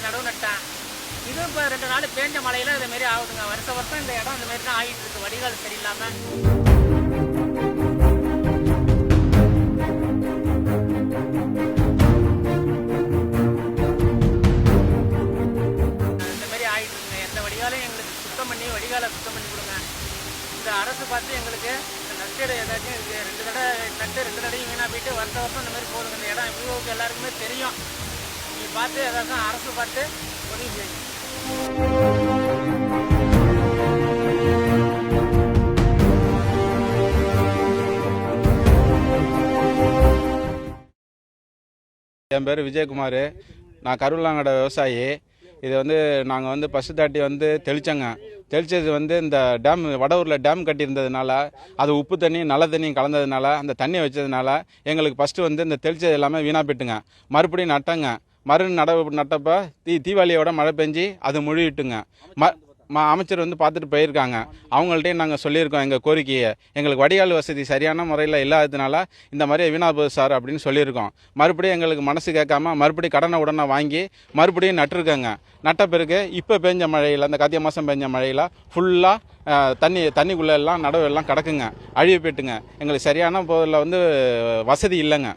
நடவு நட்டேன். இது இப்போ 2 நாள் பேஞ்ச மழையில இது மாரி ஆகுதுங்க. வருஷம் இந்த இடம் இந்த மாதிரி தான் ஆகிட்டு இருக்கு, வடிகால் சரியில்லாமல். இந்த மாதிரி ஆகிட்டு இருக்குங்க. எந்த வடிகாலையும் எங்களுக்கு வடிகாலை சுத்தம் பண்ணி கொடுங்க. இந்த அரசு பார்த்து எங்களுக்கு நஷ்டீடு ஏதாச்சும் இருக்குது. 2 தடவை நட்டு 2 தடையும் வீணாக போயிட்டு வருஷம் இந்த மாதிரி போகுதுங்க. இந்த இடம் இவ்வளோக்கு எல்லாருக்குமே தெரியும். நீங்கள் பார்த்து ஏதாச்சும் அரசு பார்த்து உதவி செய்யுங்க. என் பேர் விஜயகுமார். நான் கருவலாங்கடை விவசாயி. இது நாங்கள் பசு தாட்டி தெளித்தோங்க. தெளித்தது இந்த டேம் வடவூரில் டேம் கட்டியிருந்ததுனால அது உப்பு தண்ணி நல்ல தண்ணியும் கலந்ததுனால அந்த தண்ணியை வச்சதுனால எங்களுக்கு ஃபஸ்ட்டு இந்த தெளித்தது எல்லாமே வீணாக போயிட்டுங்க. மறுபடியும் நட்டங்க. நட்டப்போ தீபாவளியோட மழை பெஞ்சு அது முழுகிட்டுங்க. அமைச்சர் பார்த்துட்டு போயிருக்காங்க. அவங்கள்ட்டையும் நாங்கள் சொல்லியிருக்கோம் எங்கள் கோரிக்கையை. எங்களுக்கு வடிகால் வசதி சரியான முறையில் இல்லாததுனால இந்த மாதிரி வீணா போகுது சார் அப்படின்னு சொல்லியிருக்கோம். மறுபடியும் எங்களுக்கு மனசு கேட்காம மறுபடியும் கடனை உடனே வாங்கி மறுபடியும் நட்டுருக்கோங்க. நட்ட பிறகு இப்போ பெஞ்ச மழையில் அந்த கார்த்திகை மாதம் பெஞ்ச மழையில் ஃபுல்லாக தண்ணிக்குள்ளே எல்லாம் நடவு எல்லாம் கிடக்குங்க, அழிவு போயிட்டுங்க. எங்களுக்கு சரியான போதில் வசதி இல்லைங்க,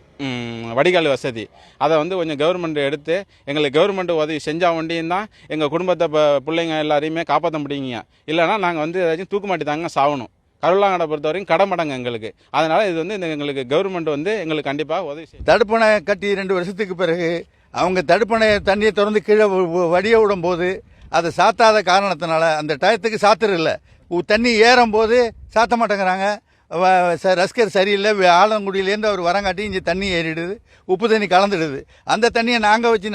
வடிகால் வசதி. அதை கொஞ்சம் கவர்மெண்ட் எடுத்து எங்களுக்கு கவர்மெண்ட் உதவி செஞ்சால் ஒண்டியும் தான் எங்கள் குடும்பத்தை பிள்ளைங்க எல்லாரையுமே காப்பாற்ற முடியுங்க. இல்லைனா நாங்கள் ஏதாச்சும் தூக்குமாட்டி தாங்க சாகணும். கருவலாங்கடை பொறுத்த வரைக்கும் கடமடங்க எங்களுக்கு. அதனால் இது எங்களுக்கு கவர்மெண்ட் எங்களுக்கு கண்டிப்பாக உதவி செய்யும். தடுப்பணை கட்டி 2 வருஷத்துக்கு பிறகு அவங்க தடுப்பணை தண்ணியை திறந்து கீழே வடிய விடும் போது அதை சாத்தாத காரணத்தினால அந்த டயத்துக்கு சாத்துறதில்லை. தண்ணி ஏறும் போது சாத்த மாட்டேங்கிறாங்க. ரஸ்கர் சரியில்லை. ஆலங்குடியிலேருந்து அவர் வரங்காட்டி இங்கே தண்ணி ஏறிடுது, உப்பு தண்ணி கலந்துடுது. அந்த தண்ணியை நாங்கள் வச்சு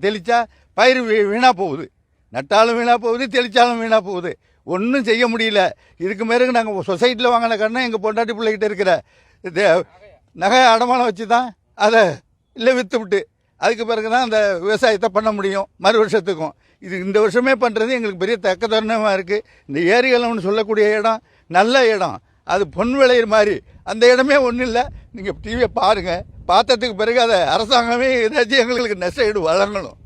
தெளித்தா பயிர் வீணாக போகுது. நட்டாலும் வீணாக போகுது, தெளித்தாலும் வீணாக போகுது. ஒன்றும் செய்ய முடியல. இதுக்கு மேற்கு நாங்கள் சொசைட்டியில் வாங்கின கடனை எங்கள் பொண்டாட்டி பிள்ளைகிட்ட இருக்கிற நகை அடமானம் வச்சு தான் அதை இல்லை விற்று விட்டு அதுக்கு பிறகு தான் அந்த விவசாயத்தை பண்ண முடியும் மறு வருஷத்துக்கும். இது இந்த வருஷமே பண்ணுறது எங்களுக்கு பெரிய தக்க தருணமாக இருக்குது. இந்த ஏரிகளம்னு சொல்லக்கூடிய இடம் நல்ல இடம், அது பொன் விளையிற மாதிரி. அந்த இடமே ஒன்றும் இல்லை. நீங்கள் டிவியை பாருங்கள், பார்த்ததுக்கு பிறகு அதை அரசாங்கமே ஏதாச்சும் எங்களுக்கு நஷ்ட ஈடு வழங்கணும்.